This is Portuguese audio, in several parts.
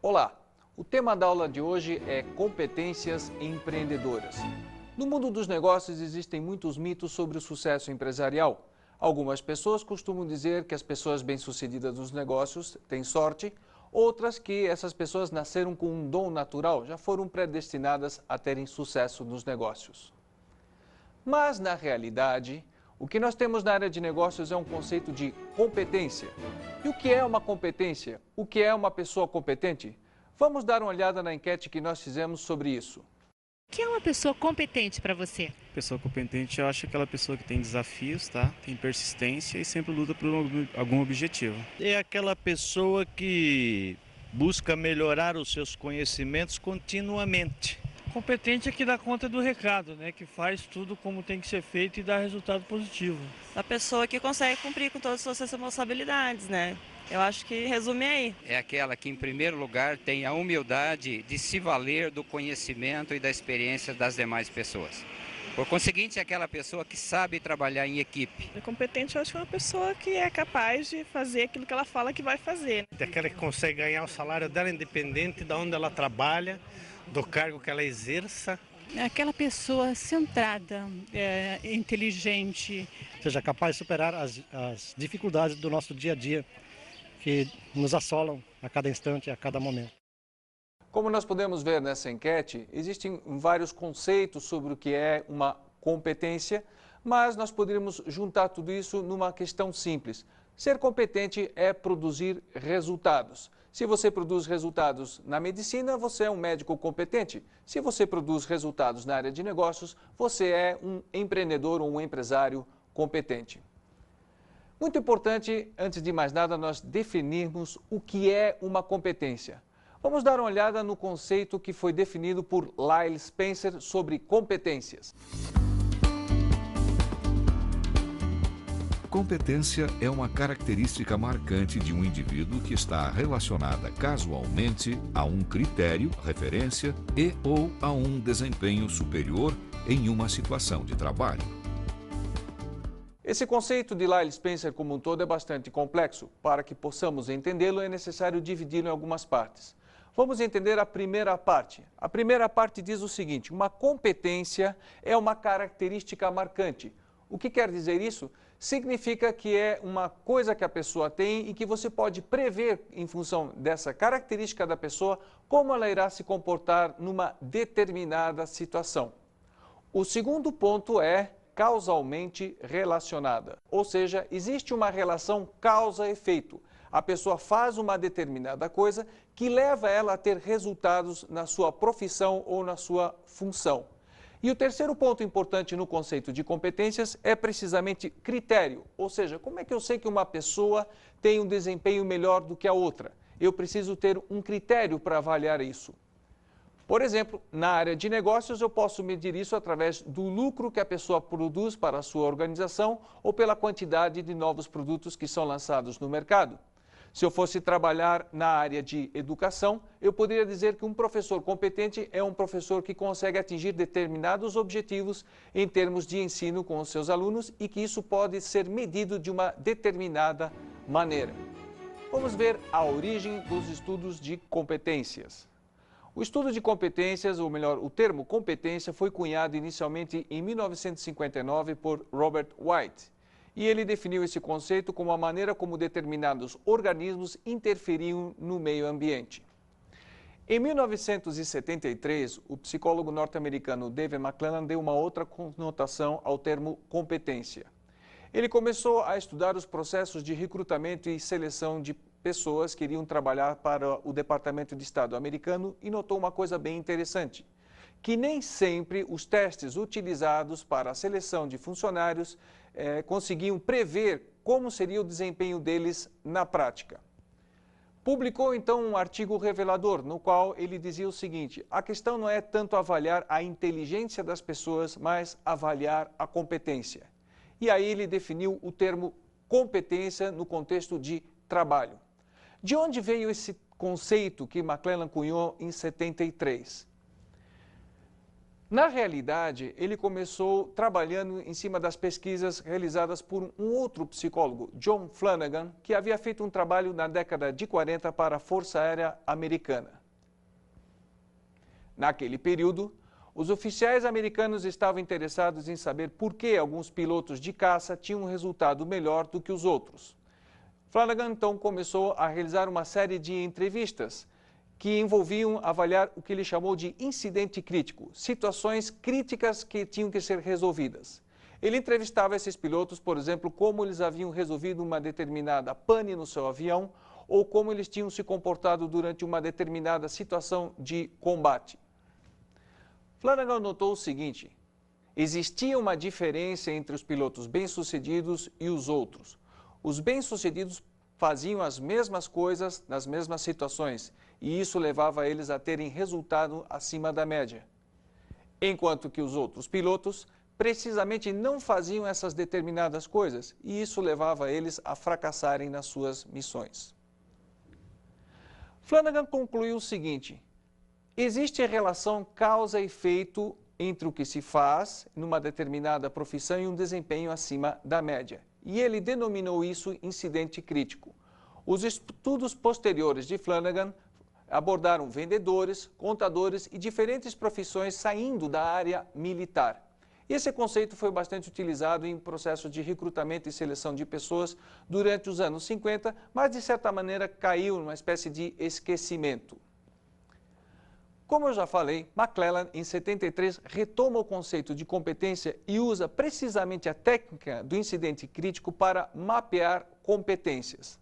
Olá, o tema da aula de hoje é competências empreendedoras. No mundo dos negócios existem muitos mitos sobre o sucesso empresarial. Algumas pessoas costumam dizer que as pessoas bem-sucedidas nos negócios têm sorte, outras que essas pessoas nasceram com um dom natural, já foram predestinadas a terem sucesso nos negócios. Mas, na realidade, o que nós temos na área de negócios é um conceito de competência. E o que é uma competência? O que é uma pessoa competente? Vamos dar uma olhada na enquete que nós fizemos sobre isso. O que é uma pessoa competente para você? Pessoa competente, eu acho aquela pessoa que tem desafios, tá? Tem persistência e sempre luta por algum objetivo. É aquela pessoa que busca melhorar os seus conhecimentos continuamente. Competente é que dá conta do recado, né? Que faz tudo como tem que ser feito e dá resultado positivo. A pessoa que consegue cumprir com todas as suas responsabilidades, né? Eu acho que resume aí. É aquela que, em primeiro lugar, tem a humildade de se valer do conhecimento e da experiência das demais pessoas. Por conseguinte, é aquela pessoa que sabe trabalhar em equipe. Competente, eu acho que é uma pessoa que é capaz de fazer aquilo que ela fala que vai fazer. É aquela que consegue ganhar o salário dela independente de onde ela trabalha, do cargo que ela exerça. É aquela pessoa centrada, inteligente. Seja capaz de superar as dificuldades do nosso dia a dia, que nos assolam a cada instante, a cada momento. Como nós podemos ver nessa enquete, existem vários conceitos sobre o que é uma competência, mas nós poderíamos juntar tudo isso numa questão simples. Ser competente é produzir resultados. Se você produz resultados na medicina, você é um médico competente. Se você produz resultados na área de negócios, você é um empreendedor ou um empresário competente. Muito importante, antes de mais nada, nós definirmos o que é uma competência. Vamos dar uma olhada no conceito que foi definido por Lyle Spencer sobre competências. Competência é uma característica marcante de um indivíduo que está relacionada casualmente a um critério, referência e ou a um desempenho superior em uma situação de trabalho. Esse conceito de Lyle Spencer como um todo é bastante complexo. Para que possamos entendê-lo, é necessário dividi-lo em algumas partes. Vamos entender a primeira parte. A primeira parte diz o seguinte: uma competência é uma característica marcante. O que quer dizer isso? Significa que é uma coisa que a pessoa tem e que você pode prever, em função dessa característica da pessoa, como ela irá se comportar numa determinada situação. O segundo ponto é causalmente relacionada, ou seja, existe uma relação causa-efeito. A pessoa faz uma determinada coisa que leva ela a ter resultados na sua profissão ou na sua função. E o terceiro ponto importante no conceito de competências é precisamente critério, ou seja, como é que eu sei que uma pessoa tem um desempenho melhor do que a outra? Eu preciso ter um critério para avaliar isso. Por exemplo, na área de negócios eu posso medir isso através do lucro que a pessoa produz para a sua organização ou pela quantidade de novos produtos que são lançados no mercado. Se eu fosse trabalhar na área de educação, eu poderia dizer que um professor competente é um professor que consegue atingir determinados objetivos em termos de ensino com os seus alunos e que isso pode ser medido de uma determinada maneira. Vamos ver a origem dos estudos de competências. O estudo de competências, ou melhor, o termo competência, foi cunhado inicialmente em 1959 por Robert White. E ele definiu esse conceito como a maneira como determinados organismos interferiam no meio ambiente. Em 1973, o psicólogo norte-americano David McClelland deu uma outra conotação ao termo competência. Ele começou a estudar os processos de recrutamento e seleção de pessoas que iriam trabalhar para o Departamento de Estado americano e notou uma coisa bem interessante, que nem sempre os testes utilizados para a seleção de funcionários conseguiam prever como seria o desempenho deles na prática. Publicou então um artigo revelador, no qual ele dizia o seguinte: a questão não é tanto avaliar a inteligência das pessoas, mas avaliar a competência. E aí ele definiu o termo competência no contexto de trabalho. De onde veio esse conceito que McClelland cunhou em 73? Na realidade, ele começou trabalhando em cima das pesquisas realizadas por um outro psicólogo, John Flanagan, que havia feito um trabalho na década de 40 para a Força Aérea Americana. Naquele período, os oficiais americanos estavam interessados em saber por que alguns pilotos de caça tinham um resultado melhor do que os outros. Flanagan então começou a realizar uma série de entrevistas que envolviam avaliar o que ele chamou de incidente crítico, situações críticas que tinham que ser resolvidas. Ele entrevistava esses pilotos, por exemplo, como eles haviam resolvido uma determinada pane no seu avião ou como eles tinham se comportado durante uma determinada situação de combate. Flanagan notou o seguinte: existia uma diferença entre os pilotos bem-sucedidos e os outros. Os bem-sucedidos faziam as mesmas coisas nas mesmas situações, e isso levava eles a terem resultado acima da média. Enquanto que os outros pilotos precisamente não faziam essas determinadas coisas, e isso levava eles a fracassarem nas suas missões. Flanagan concluiu o seguinte: existe relação causa e efeito entre o que se faz numa determinada profissão e um desempenho acima da média. E ele denominou isso incidente crítico. Os estudos posteriores de Flanagan abordaram vendedores, contadores e diferentes profissões saindo da área militar. Esse conceito foi bastante utilizado em processo de recrutamento e seleção de pessoas durante os anos 50, mas de certa maneira caiu numa espécie de esquecimento. Como eu já falei, McClelland, em 73, retoma o conceito de competência e usa precisamente a técnica do incidente crítico para mapear competências.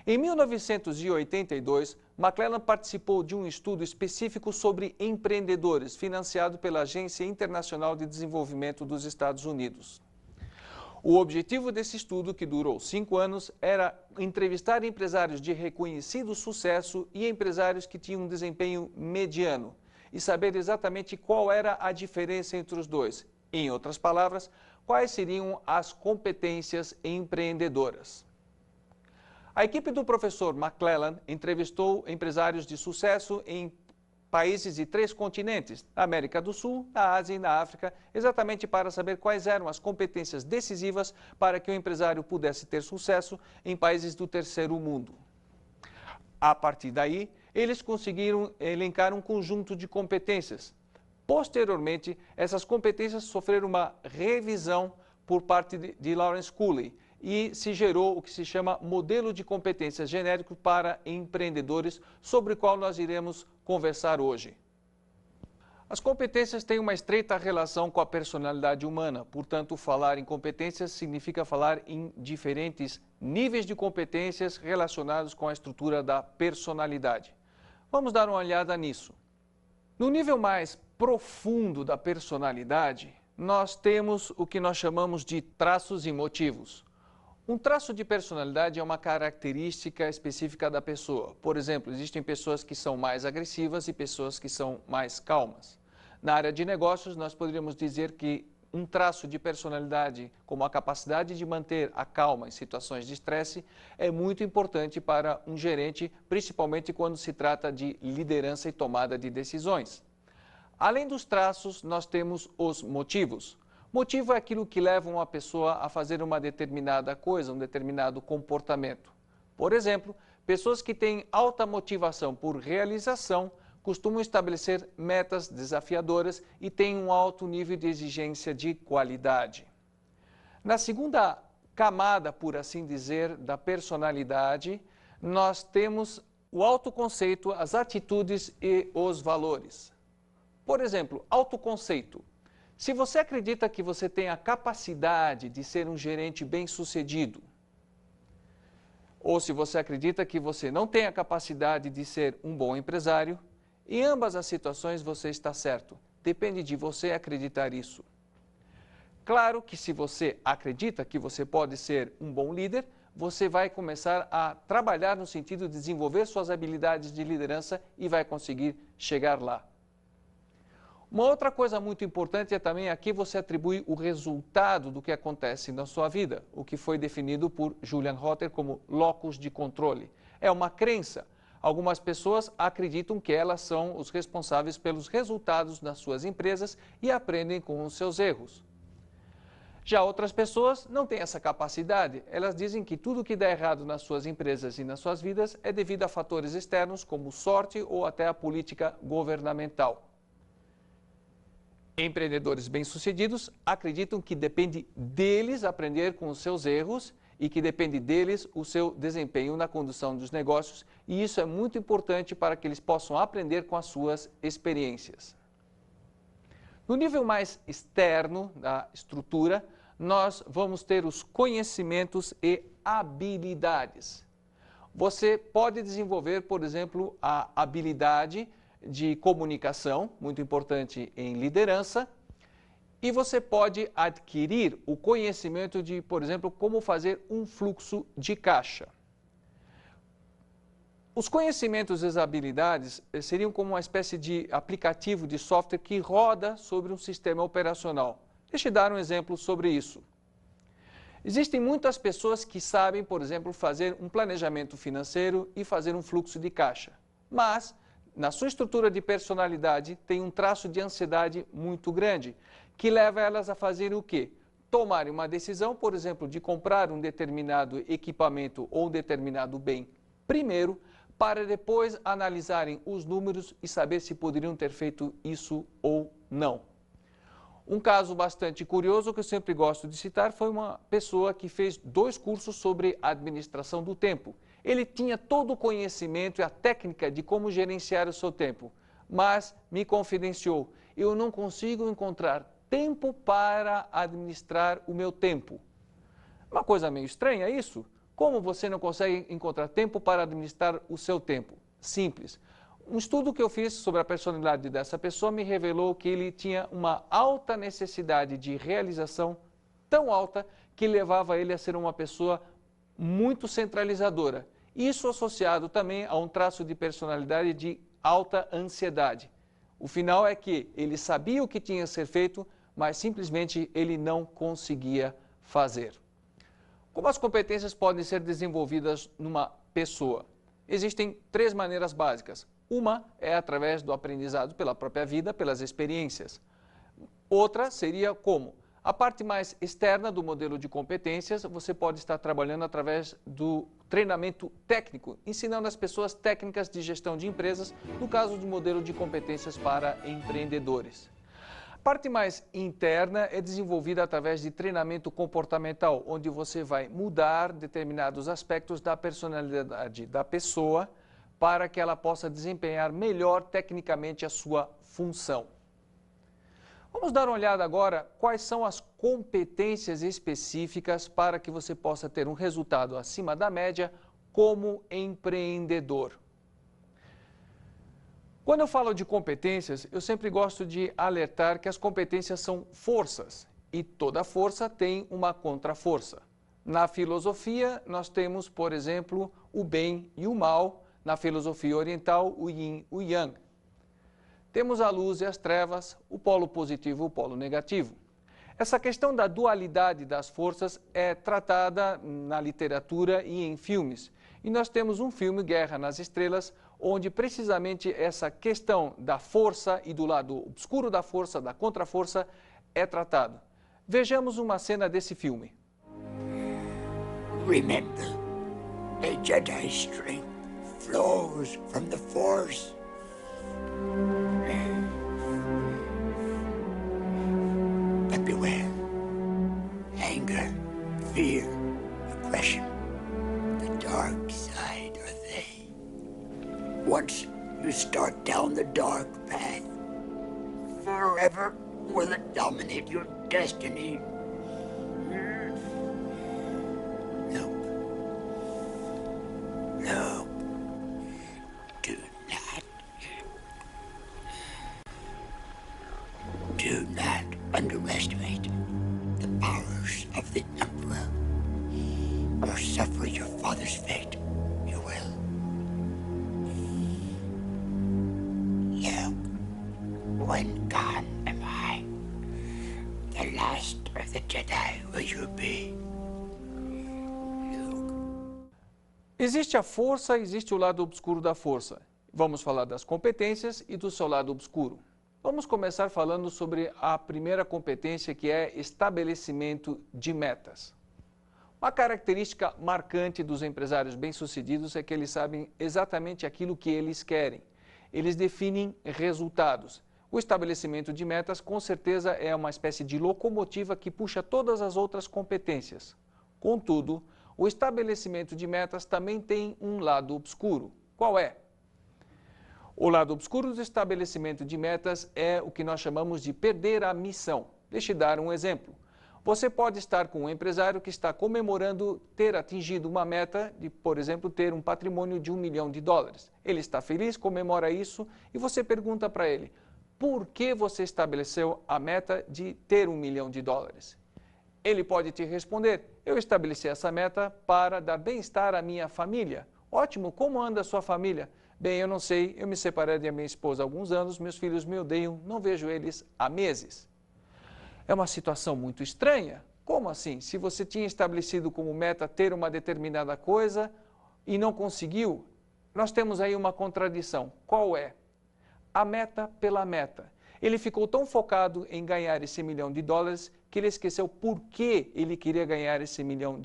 Em 1982, McClelland participou de um estudo específico sobre empreendedores, financiado pela Agência Internacional de Desenvolvimento dos Estados Unidos. O objetivo desse estudo, que durou 5 anos, era entrevistar empresários de reconhecido sucesso e empresários que tinham um desempenho mediano e saber exatamente qual era a diferença entre os dois. Em outras palavras, quais seriam as competências empreendedoras. A equipe do professor McClelland entrevistou empresários de sucesso em países de 3 continentes, na América do Sul, na Ásia e na África, exatamente para saber quais eram as competências decisivas para que o empresário pudesse ter sucesso em países do terceiro mundo. A partir daí, eles conseguiram elencar um conjunto de competências. Posteriormente, essas competências sofreram uma revisão por parte de Lawrence Cooley e se gerou o que se chama modelo de competências genérico para empreendedores, sobre o qual nós iremos conversar hoje. As competências têm uma estreita relação com a personalidade humana, portanto, falar em competências significa falar em diferentes níveis de competências relacionados com a estrutura da personalidade. Vamos dar uma olhada nisso. No nível mais profundo da personalidade, nós temos o que nós chamamos de traços e motivos. Um traço de personalidade é uma característica específica da pessoa. Por exemplo, existem pessoas que são mais agressivas e pessoas que são mais calmas. Na área de negócios, nós poderíamos dizer que um traço de personalidade, como a capacidade de manter a calma em situações de estresse, é muito importante para um gerente, principalmente quando se trata de liderança e tomada de decisões. Além dos traços, nós temos os motivos. Motivo é aquilo que leva uma pessoa a fazer uma determinada coisa, um determinado comportamento. Por exemplo, pessoas que têm alta motivação por realização costumam estabelecer metas desafiadoras e têm um alto nível de exigência de qualidade. Na segunda camada, por assim dizer, da personalidade, nós temos o autoconceito, as atitudes e os valores. Por exemplo, autoconceito. Se você acredita que você tem a capacidade de ser um gerente bem-sucedido, ou se você acredita que você não tem a capacidade de ser um bom empresário, em ambas as situações você está certo. Depende de você acreditar isso. Claro que se você acredita que você pode ser um bom líder, você vai começar a trabalhar no sentido de desenvolver suas habilidades de liderança e vai conseguir chegar lá. Uma outra coisa muito importante é também aqui você atribui o resultado do que acontece na sua vida, o que foi definido por Julian Rotter como locus de controle. É uma crença. Algumas pessoas acreditam que elas são os responsáveis pelos resultados das suas empresas e aprendem com os seus erros. Já outras pessoas não têm essa capacidade. Elas dizem que tudo que dá errado nas suas empresas e nas suas vidas é devido a fatores externos como sorte ou até a política governamental. Empreendedores bem-sucedidos acreditam que depende deles aprender com os seus erros e que depende deles o seu desempenho na condução dos negócios, e isso é muito importante para que eles possam aprender com as suas experiências. No nível mais externo da estrutura, nós vamos ter os conhecimentos e habilidades. Você pode desenvolver, por exemplo, a habilidade de comunicação, muito importante em liderança, e você pode adquirir o conhecimento de, por exemplo, como fazer um fluxo de caixa. Os conhecimentos e as habilidades seriam como uma espécie de aplicativo de software que roda sobre um sistema operacional. Deixa eu dar um exemplo sobre isso. Existem muitas pessoas que sabem, por exemplo, fazer um planejamento financeiro e fazer um fluxo de caixa, mas na sua estrutura de personalidade tem um traço de ansiedade muito grande, que leva elas a fazerem o quê? Tomarem uma decisão, por exemplo, de comprar um determinado equipamento ou um determinado bem primeiro, para depois analisarem os números e saber se poderiam ter feito isso ou não. Um caso bastante curioso que eu sempre gosto de citar foi uma pessoa que fez 2 cursos sobre administração do tempo. Ele tinha todo o conhecimento e a técnica de como gerenciar o seu tempo, mas me confidenciou: eu não consigo encontrar tempo para administrar o meu tempo. Uma coisa meio estranha isso? Como você não consegue encontrar tempo para administrar o seu tempo? Simples. Um estudo que eu fiz sobre a personalidade dessa pessoa me revelou que ele tinha uma alta necessidade de realização, tão alta que levava ele a ser uma pessoa muito centralizadora. Isso associado também a um traço de personalidade de alta ansiedade. O final é que ele sabia o que tinha a ser feito, mas simplesmente ele não conseguia fazer. Como as competências podem ser desenvolvidas numa pessoa? Existem 3 maneiras básicas. Uma é através do aprendizado pela própria vida, pelas experiências. Outra seria como? A parte mais externa do modelo de competências, você pode estar trabalhando através do treinamento técnico, ensinando as pessoas técnicas de gestão de empresas, no caso do modelo de competências para empreendedores. A parte mais interna é desenvolvida através de treinamento comportamental, onde você vai mudar determinados aspectos da personalidade da pessoa para que ela possa desempenhar melhor tecnicamente a sua função. Vamos dar uma olhada agora quais são as competências específicas para que você possa ter um resultado acima da média como empreendedor. Quando eu falo de competências, eu sempre gosto de alertar que as competências são forças e toda força tem uma contraforça. Na filosofia, nós temos, por exemplo, o bem e o mal, na filosofia oriental, o yin e o yang. Temos a luz e as trevas, o polo positivo e o polo negativo. Essa questão da dualidade das forças é tratada na literatura e em filmes. E nós temos um filme, Guerra nas Estrelas, onde precisamente essa questão da força e do lado obscuro da força, da contraforça, é tratado. Vejamos uma cena desse filme. Remember, a Jedi strength flows from the Force. But beware, anger, fear, guide are they. Once you start down the dark path, forever will it dominate your destiny. No. No. Do not underestimate the powers of the Emperor, or suffer your father's fate. You will. You, when gone am I, the last of the Jedi will you be. Existe a força, existe o lado obscuro da força. Vamos falar das competências e do seu lado obscuro. Vamos começar falando sobre a primeira competência, que é estabelecimento de metas. Uma característica marcante dos empresários bem-sucedidos é que eles sabem exatamente aquilo que eles querem. Eles definem resultados. O estabelecimento de metas, com certeza, é uma espécie de locomotiva que puxa todas as outras competências. Contudo, o estabelecimento de metas também tem um lado obscuro. Qual é? O lado obscuro do estabelecimento de metas é o que nós chamamos de perder a missão. Deixe eu dar um exemplo. Você pode estar com um empresário que está comemorando ter atingido uma meta de, por exemplo, ter um patrimônio de $1 milhão. Ele está feliz, comemora isso e você pergunta para ele, por que você estabeleceu a meta de ter $1 milhão? Ele pode te responder, eu estabeleci essa meta para dar bem-estar à minha família. Ótimo, como anda a sua família? Bem, eu não sei, eu me separei da minha esposa há alguns anos, meus filhos me odeiam, não vejo eles há meses. É uma situação muito estranha. Como assim? Se você tinha estabelecido como meta ter uma determinada coisa e não conseguiu, nós temos aí uma contradição. Qual é? A meta pela meta. Ele ficou tão focado em ganhar esse $1 milhão que ele esqueceu por que ele queria ganhar esse $1 milhão.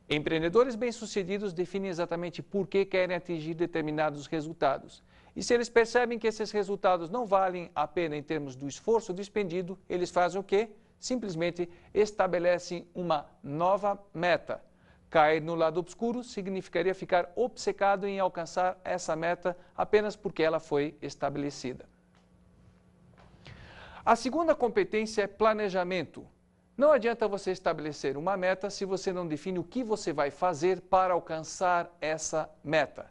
Empreendedores bem-sucedidos definem exatamente por que querem atingir determinados resultados. E se eles percebem que esses resultados não valem a pena em termos do esforço despendido, eles fazem o quê? Simplesmente estabelecem uma nova meta. Cair no lado obscuro significaria ficar obcecado em alcançar essa meta apenas porque ela foi estabelecida. A segunda competência é planejamento. Não adianta você estabelecer uma meta se você não define o que você vai fazer para alcançar essa meta.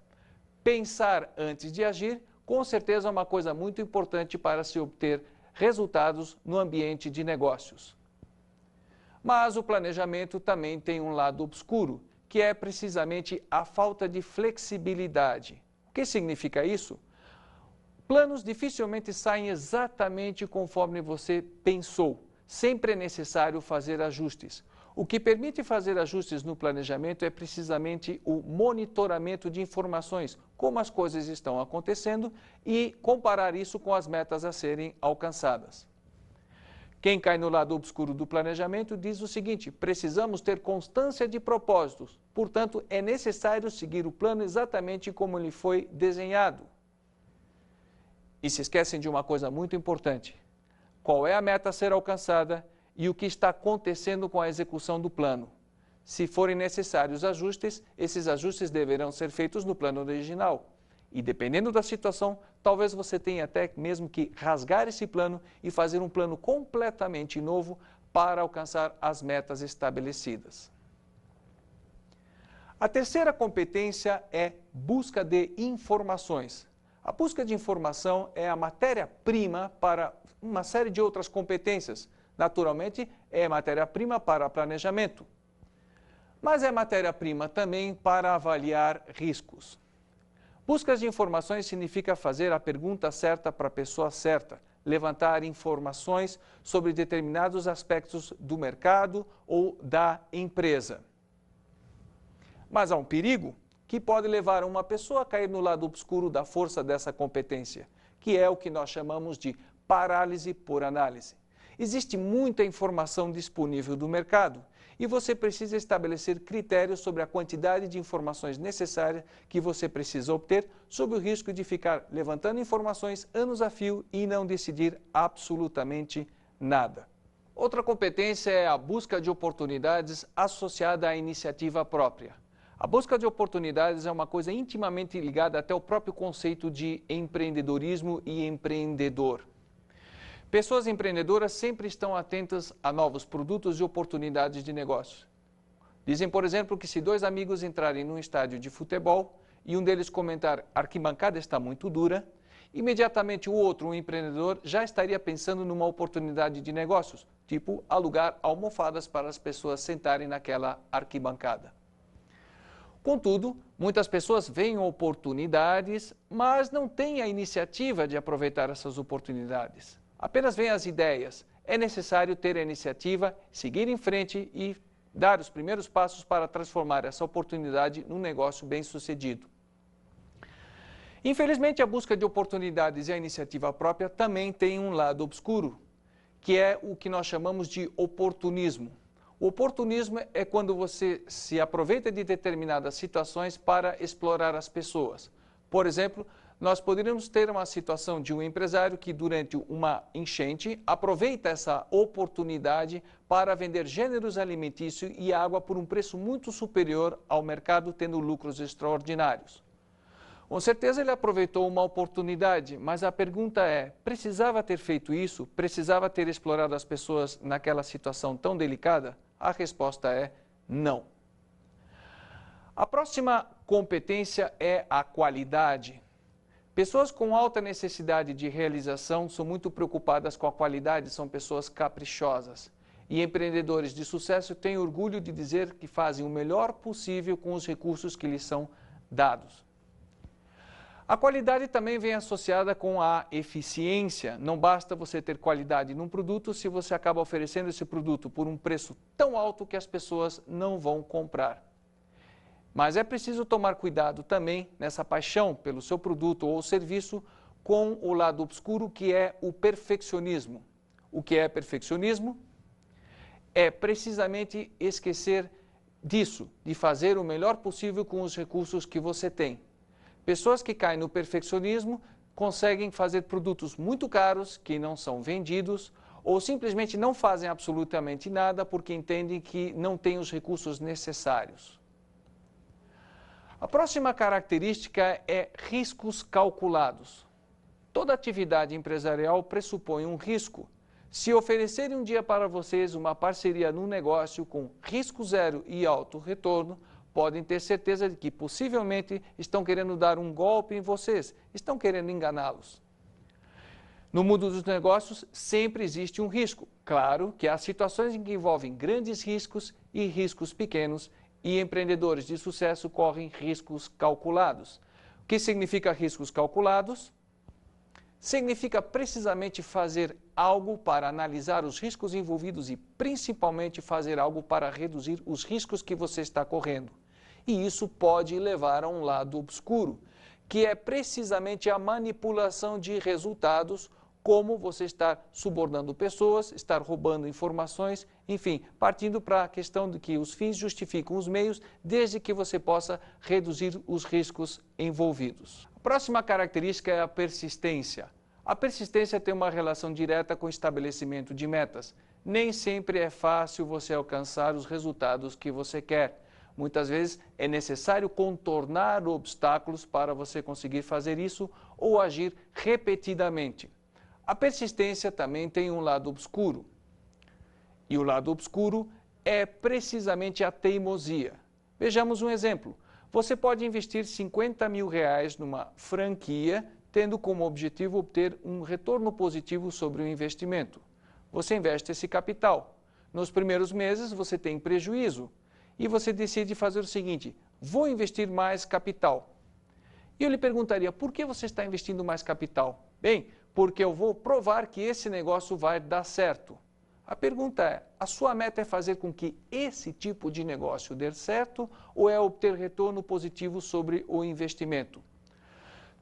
Pensar antes de agir, com certeza é uma coisa muito importante para se obter resultados no ambiente de negócios. Mas o planejamento também tem um lado obscuro, que é precisamente a falta de flexibilidade. O que significa isso? Planos dificilmente saem exatamente conforme você pensou. Sempre é necessário fazer ajustes. O que permite fazer ajustes no planejamento é precisamente o monitoramento de informações, como as coisas estão acontecendo e comparar isso com as metas a serem alcançadas. Quem cai no lado obscuro do planejamento diz o seguinte, precisamos ter constância de propósitos, portanto é necessário seguir o plano exatamente como ele foi desenhado. E se esquecem de uma coisa muito importante. Qual é a meta a ser alcançada e o que está acontecendo com a execução do plano. Se forem necessários ajustes, esses ajustes deverão ser feitos no plano original. E dependendo da situação, talvez você tenha até mesmo que rasgar esse plano e fazer um plano completamente novo para alcançar as metas estabelecidas. A terceira competência é busca de informações. A busca de informação é a matéria-prima para uma série de outras competências. Naturalmente, é matéria-prima para planejamento. Mas é matéria-prima também para avaliar riscos. Buscas de informações significa fazer a pergunta certa para a pessoa certa, levantar informações sobre determinados aspectos do mercado ou da empresa. Mas há um perigo que pode levar uma pessoa a cair no lado obscuro da força dessa competência, que é o que nós chamamos de parálise por análise. Existe muita informação disponível do mercado e você precisa estabelecer critérios sobre a quantidade de informações necessárias que você precisa obter, sob o risco de ficar levantando informações anos a fio e não decidir absolutamente nada. Outra competência é a busca de oportunidades associada à iniciativa própria. A busca de oportunidades é uma coisa intimamente ligada até ao próprio conceito de empreendedorismo e empreendedor. Pessoas empreendedoras sempre estão atentas a novos produtos e oportunidades de negócio. Dizem, por exemplo, que se dois amigos entrarem num estádio de futebol e um deles comentar "a arquibancada está muito dura", imediatamente o outro, um empreendedor, já estaria pensando numa oportunidade de negócios, tipo alugar almofadas para as pessoas sentarem naquela arquibancada. Contudo, muitas pessoas veem oportunidades, mas não têm a iniciativa de aproveitar essas oportunidades. Apenas veem as ideias. É necessário ter a iniciativa, seguir em frente e dar os primeiros passos para transformar essa oportunidade num negócio bem-sucedido. Infelizmente, a busca de oportunidades e a iniciativa própria também tem um lado obscuro, que é o que nós chamamos de oportunismo. O oportunismo é quando você se aproveita de determinadas situações para explorar as pessoas. Por exemplo, nós poderíamos ter uma situação de um empresário que durante uma enchente aproveita essa oportunidade para vender gêneros alimentícios e água por um preço muito superior ao mercado, tendo lucros extraordinários. Com certeza ele aproveitou uma oportunidade, mas a pergunta é, precisava ter feito isso? Precisava ter explorado as pessoas naquela situação tão delicada? A resposta é não. A próxima competência é a qualidade. Pessoas com alta necessidade de realização são muito preocupadas com a qualidade, são pessoas caprichosas. E empreendedores de sucesso têm orgulho de dizer que fazem o melhor possível com os recursos que lhes são dados. A qualidade também vem associada com a eficiência. Não basta você ter qualidade num produto se você acaba oferecendo esse produto por um preço tão alto que as pessoas não vão comprar. Mas é preciso tomar cuidado também nessa paixão pelo seu produto ou serviço com o lado obscuro, que é o perfeccionismo. O que é perfeccionismo? É precisamente esquecer disso, de fazer o melhor possível com os recursos que você tem. Pessoas que caem no perfeccionismo conseguem fazer produtos muito caros que não são vendidos ou simplesmente não fazem absolutamente nada porque entendem que não têm os recursos necessários. A próxima característica é riscos calculados. Toda atividade empresarial pressupõe um risco. Se oferecerem um dia para vocês uma parceria num negócio com risco zero e alto retorno, podem ter certeza de que possivelmente estão querendo dar um golpe em vocês, estão querendo enganá-los. No mundo dos negócios sempre existe um risco. Claro que há situações em que envolvem grandes riscos e riscos pequenos, e empreendedores de sucesso correm riscos calculados. O que significa riscos calculados? Significa precisamente fazer algo para analisar os riscos envolvidos e principalmente fazer algo para reduzir os riscos que você está correndo. E isso pode levar a um lado obscuro, que é precisamente a manipulação de resultados, como você estar subornando pessoas, estar roubando informações, enfim, partindo para a questão de que os fins justificam os meios, desde que você possa reduzir os riscos envolvidos. A próxima característica é a persistência. A persistência tem uma relação direta com o estabelecimento de metas. Nem sempre é fácil você alcançar os resultados que você quer. Muitas vezes é necessário contornar obstáculos para você conseguir fazer isso ou agir repetidamente. A persistência também tem um lado obscuro. E o lado obscuro é precisamente a teimosia. Vejamos um exemplo. Você pode investir R$50 mil numa franquia, tendo como objetivo obter um retorno positivo sobre o investimento. Você investe esse capital. Nos primeiros meses você tem prejuízo e você decide fazer o seguinte: vou investir mais capital. E eu lhe perguntaria, por que você está investindo mais capital? Bem, porque eu vou provar que esse negócio vai dar certo. A pergunta é, a sua meta é fazer com que esse tipo de negócio dê certo ou é obter retorno positivo sobre o investimento?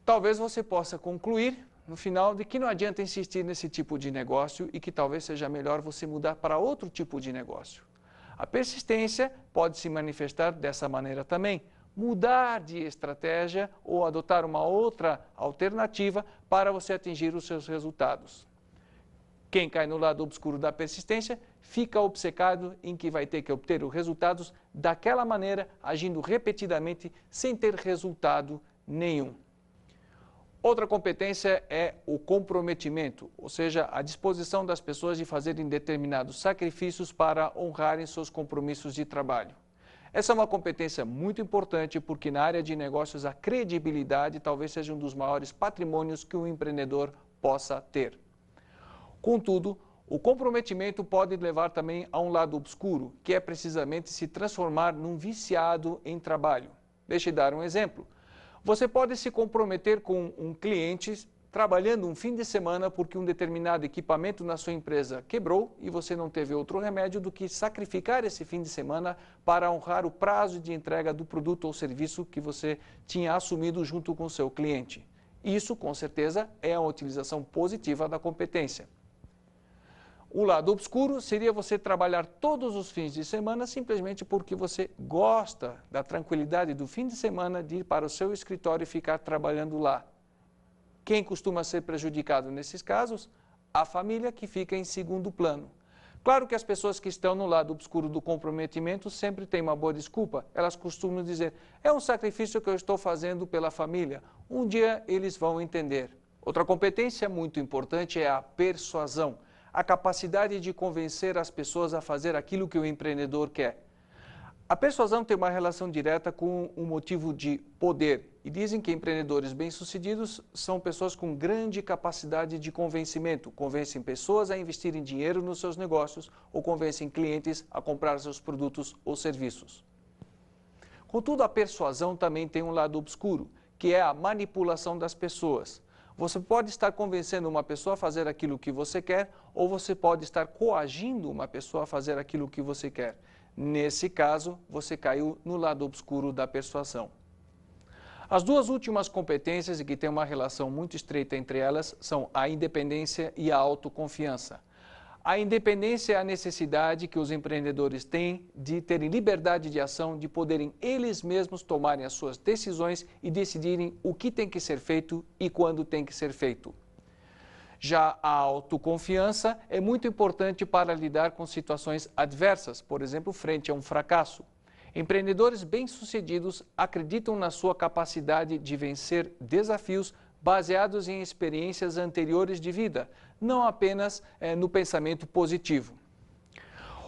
Talvez você possa concluir, no final, de que não adianta insistir nesse tipo de negócio e que talvez seja melhor você mudar para outro tipo de negócio. A persistência pode se manifestar dessa maneira também. Mudar de estratégia ou adotar uma outra alternativa para você atingir os seus resultados. Quem cai no lado obscuro da persistência fica obcecado em que vai ter que obter os resultados daquela maneira, agindo repetidamente sem ter resultado nenhum. Outra competência é o comprometimento, ou seja, a disposição das pessoas de fazerem determinados sacrifícios para honrarem seus compromissos de trabalho. Essa é uma competência muito importante porque na área de negócios a credibilidade talvez seja um dos maiores patrimônios que um empreendedor possa ter. Contudo, o comprometimento pode levar também a um lado obscuro, que é precisamente se transformar num viciado em trabalho. Deixe eu dar um exemplo. Você pode se comprometer com um cliente trabalhando um fim de semana porque um determinado equipamento na sua empresa quebrou e você não teve outro remédio do que sacrificar esse fim de semana para honrar o prazo de entrega do produto ou serviço que você tinha assumido junto com o seu cliente. Isso, com certeza, é a utilização positiva da competência. O lado obscuro seria você trabalhar todos os fins de semana simplesmente porque você gosta da tranquilidade do fim de semana de ir para o seu escritório e ficar trabalhando lá. Quem costuma ser prejudicado nesses casos? A família, que fica em segundo plano. Claro que as pessoas que estão no lado obscuro do comprometimento sempre têm uma boa desculpa. Elas costumam dizer, é um sacrifício que eu estou fazendo pela família. Um dia eles vão entender. Outra competência muito importante é a persuasão. A capacidade de convencer as pessoas a fazer aquilo que o empreendedor quer. A persuasão tem uma relação direta com um motivo de poder. E dizem que empreendedores bem-sucedidos são pessoas com grande capacidade de convencimento. Convencem pessoas a investirem dinheiro nos seus negócios ou convencem clientes a comprar seus produtos ou serviços. Contudo, a persuasão também tem um lado obscuro, que é a manipulação das pessoas. Você pode estar convencendo uma pessoa a fazer aquilo que você quer ou você pode estar coagindo uma pessoa a fazer aquilo que você quer. Nesse caso, você caiu no lado obscuro da persuasão. As duas últimas competências e que têm uma relação muito estreita entre elas são a independência e a autoconfiança. A independência é a necessidade que os empreendedores têm de terem liberdade de ação, de poderem eles mesmos tomarem as suas decisões e decidirem o que tem que ser feito e quando tem que ser feito. Já a autoconfiança é muito importante para lidar com situações adversas, por exemplo, frente a um fracasso. Empreendedores bem-sucedidos acreditam na sua capacidade de vencer desafios baseados em experiências anteriores de vida, não apenas no pensamento positivo.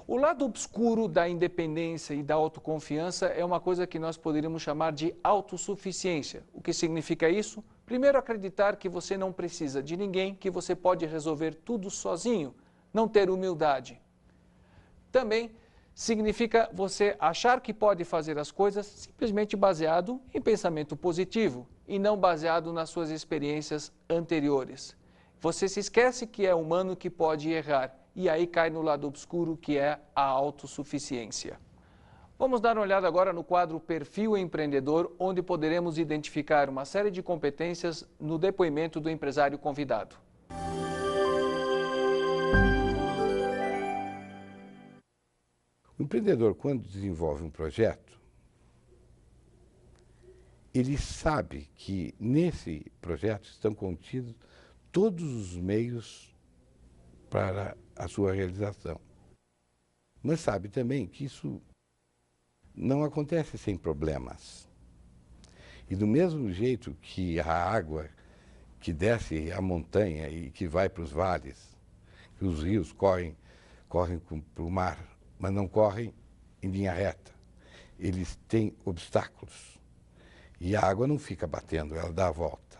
O lado obscuro da independência e da autoconfiança é uma coisa que nós poderíamos chamar de autossuficiência. O que significa isso? Primeiro, acreditar que você não precisa de ninguém, que você pode resolver tudo sozinho, não ter humildade. Também significa você achar que pode fazer as coisas simplesmente baseado em pensamento positivo e não baseado nas suas experiências anteriores. Você se esquece que é humano, que pode errar e aí cai no lado obscuro, que é a autossuficiência. Vamos dar uma olhada agora no quadro Perfil Empreendedor, onde poderemos identificar uma série de competências no depoimento do empresário convidado. O empreendedor, quando desenvolve um projeto, ele sabe que nesse projeto estão contidos todos os meios para a sua realização. Mas sabe também que isso não acontece sem problemas. E do mesmo jeito que a água que desce a montanha e que vai para os vales, que os rios correm para o mar, mas não correm em linha reta. Eles têm obstáculos. E a água não fica batendo, ela dá a volta.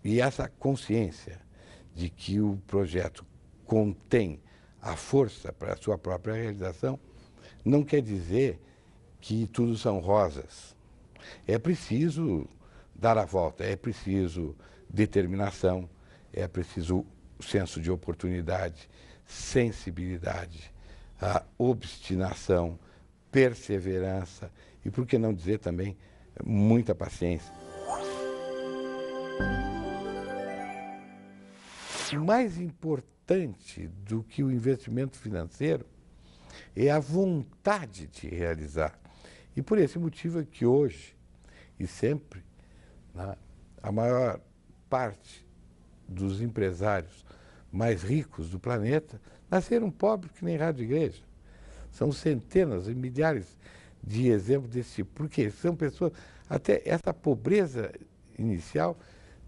E essa consciência de que o projeto contém a força para a sua própria realização não quer dizer que tudo são rosas. É preciso dar a volta, é preciso determinação, é preciso senso de oportunidade, sensibilidade, a obstinação, perseverança e, por que não dizer também, muita paciência. O mais importante do que o investimento financeiro é a vontade de realizar. E por esse motivo é que hoje e sempre, a maior parte dos empresários mais ricos do planeta nasceram pobres que nem rádio igreja. São centenas e milhares de exemplos desse tipo. Por quê? São pessoas, até essa pobreza inicial,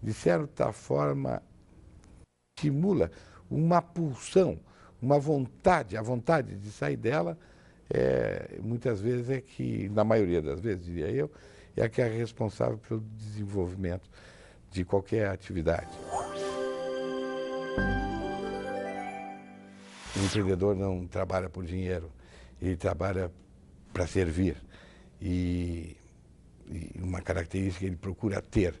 de certa forma, estimula uma pulsão, uma vontade, a vontade de sair dela, muitas vezes é que, na maioria das vezes, diria eu, é a que é responsável pelo desenvolvimento de qualquer atividade. O empreendedor não trabalha por dinheiro, ele trabalha para servir. E uma característica, ele procura ter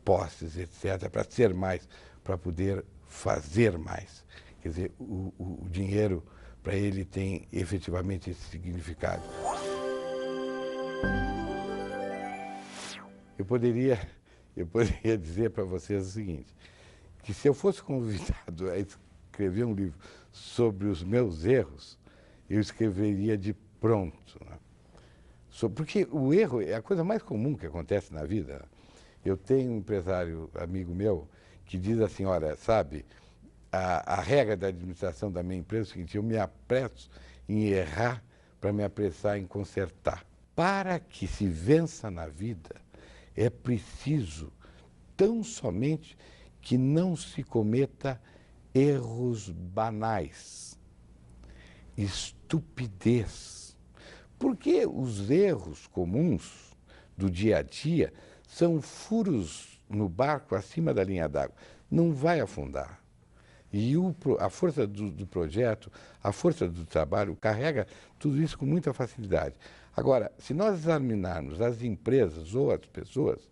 posses, etc., para ser mais, para poder fazer mais. Quer dizer, o dinheiro, para ele, tem efetivamente esse significado. Eu poderia dizer para vocês o seguinte, que se eu fosse convidado a escrever um livro sobre os meus erros, eu escreveria de pronto. Né? Porque o erro é a coisa mais comum que acontece na vida. Eu tenho um empresário, amigo meu, que diz assim, olha, sabe, a regra da administração da minha empresa é o seguinte, eu me apresso em errar para me apressar em consertar. Para que se vença na vida, é preciso tão somente que não se cometa erros banais, estupidez. Porque os erros comuns do dia a dia são furos no barco acima da linha d'água. Não vai afundar. E a força do projeto, a força do trabalho, carrega tudo isso com muita facilidade. Agora, se nós examinarmos as empresas ou as pessoas,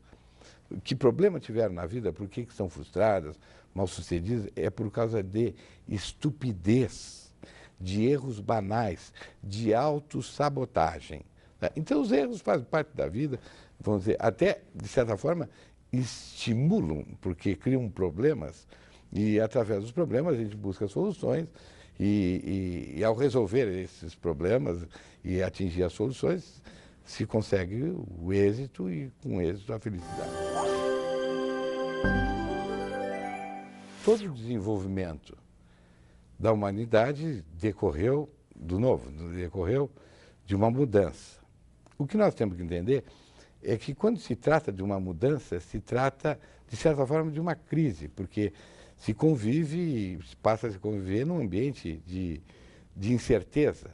que problema tiveram na vida, por que são frustradas, mal-sucedidas, é por causa de estupidez, de erros banais, de autossabotagem. Então, os erros fazem parte da vida, vamos dizer, até, de certa forma, estimulam, porque criam problemas, e através dos problemas a gente busca soluções, e ao resolver esses problemas e atingir as soluções, se consegue o êxito e, com êxito, a felicidade. Todo o desenvolvimento da humanidade decorreu decorreu de uma mudança. O que nós temos que entender é que, quando se trata de uma mudança, se trata, de certa forma, de uma crise, porque se passa a se conviver num ambiente de incerteza.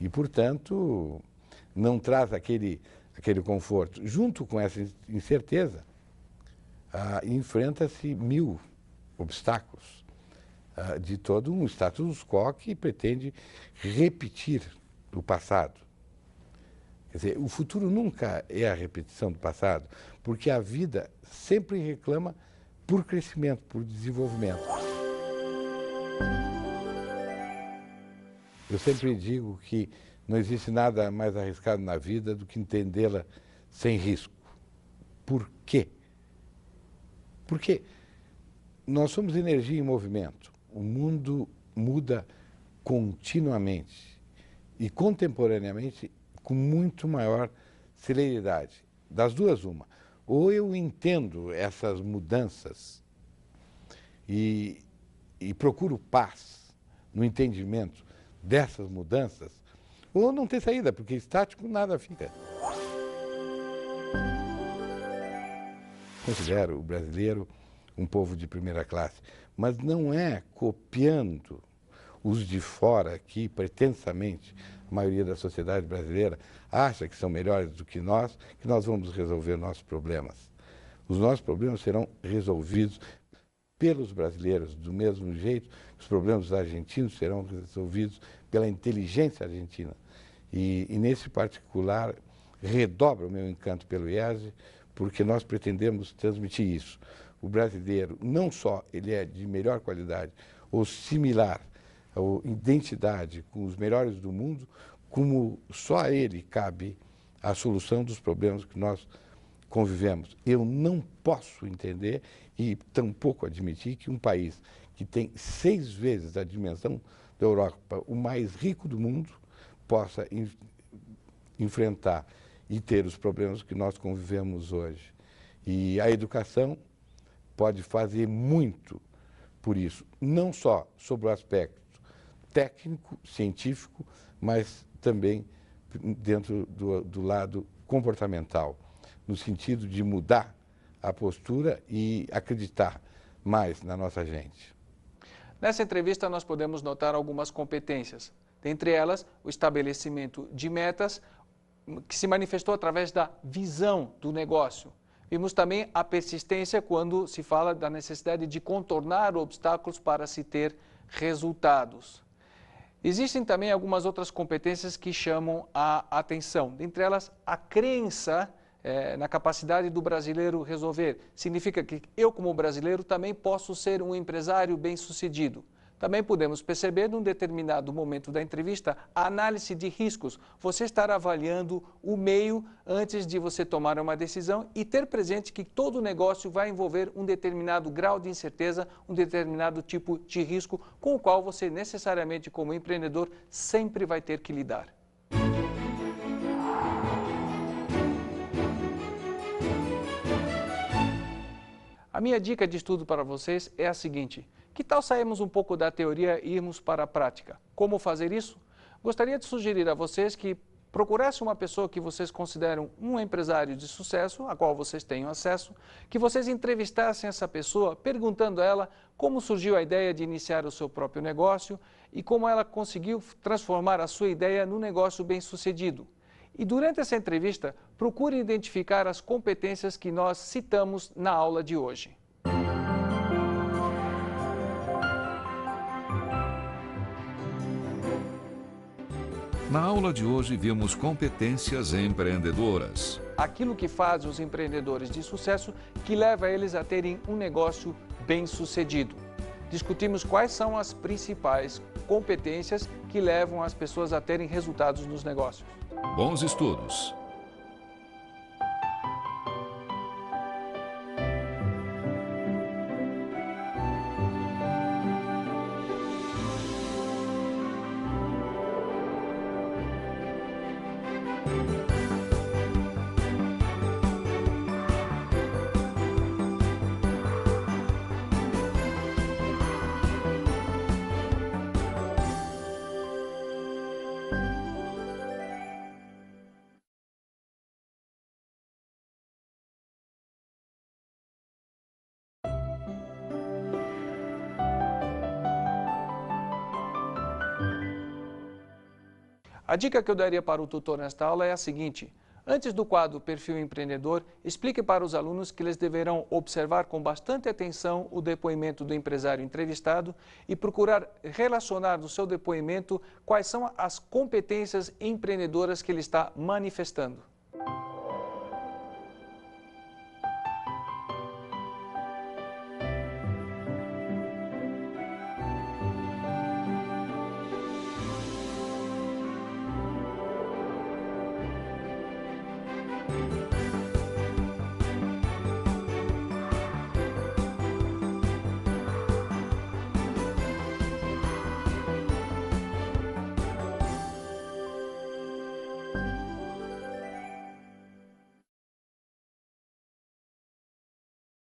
E, portanto, não traz aquele conforto. Junto com essa incerteza, enfrenta-se 1000 obstáculos de todo um status quo que pretende repetir o passado. Quer dizer, o futuro nunca é a repetição do passado, porque a vida sempre reclama por crescimento, por desenvolvimento. Eu sempre digo que não existe nada mais arriscado na vida do que entendê-la sem risco. Por quê? Porque nós somos energia em movimento. O mundo muda continuamente e contemporaneamente com muito maior celeridade. Das duas, uma. Ou eu entendo essas mudanças e procuro paz no entendimento dessas mudanças, ou não tem saída, porque estático nada fica. Considero o brasileiro um povo de primeira classe, mas não é copiando os de fora que, pretensamente, a maioria da sociedade brasileira acha que são melhores do que nós vamos resolver nossos problemas. Os nossos problemas serão resolvidos pelos brasileiros, do mesmo jeito que os problemas dos argentinos serão resolvidos pela inteligência argentina. E nesse particular, redobra o meu encanto pelo IESE, porque nós pretendemos transmitir isso. O brasileiro, não só ele é de melhor qualidade, ou similar, ou identidade com os melhores do mundo, como só a ele cabe a solução dos problemas que nós convivemos. Eu não posso entender e tampouco admitir que um país que tem 6 vezes a dimensão da Europa, o mais rico do mundo, possa enfrentar e ter os problemas que nós convivemos hoje. E a educação pode fazer muito por isso, não só sobre o aspecto técnico, científico, mas também dentro do lado comportamental, no sentido de mudar a postura e acreditar mais na nossa gente. Nessa entrevista, nós podemos notar algumas competências. Dentre elas, o estabelecimento de metas, que se manifestou através da visão do negócio. Vimos também a persistência quando se fala da necessidade de contornar obstáculos para se ter resultados. Existem também algumas outras competências que chamam a atenção. Dentre elas, a crença na capacidade do brasileiro resolver. Significa que eu, como brasileiro, também posso ser um empresário bem-sucedido. Também podemos perceber, num determinado momento da entrevista, a análise de riscos. Você estar avaliando o meio antes de você tomar uma decisão e ter presente que todo negócio vai envolver um determinado grau de incerteza, um determinado tipo de risco com o qual você necessariamente, como empreendedor, sempre vai ter que lidar. A minha dica de estudo para vocês é a seguinte: que tal sairmos um pouco da teoria e irmos para a prática? Como fazer isso? Gostaria de sugerir a vocês que procurassem uma pessoa que vocês consideram um empresário de sucesso, a qual vocês tenham acesso, que vocês entrevistassem essa pessoa, perguntando a ela como surgiu a ideia de iniciar o seu próprio negócio e como ela conseguiu transformar a sua ideia num negócio bem-sucedido. E durante essa entrevista, procure identificar as competências que nós citamos na aula de hoje. Na aula de hoje, vimos competências empreendedoras. Aquilo que faz os empreendedores de sucesso que leva eles a terem um negócio bem-sucedido. Discutimos quais são as principais competências que levam as pessoas a terem resultados nos negócios. Bons estudos! A dica que eu daria para o tutor nesta aula é a seguinte: antes do quadro Perfil Empreendedor, explique para os alunos que eles deverão observar com bastante atenção o depoimento do empresário entrevistado e procurar relacionar no seu depoimento quais são as competências empreendedoras que ele está manifestando.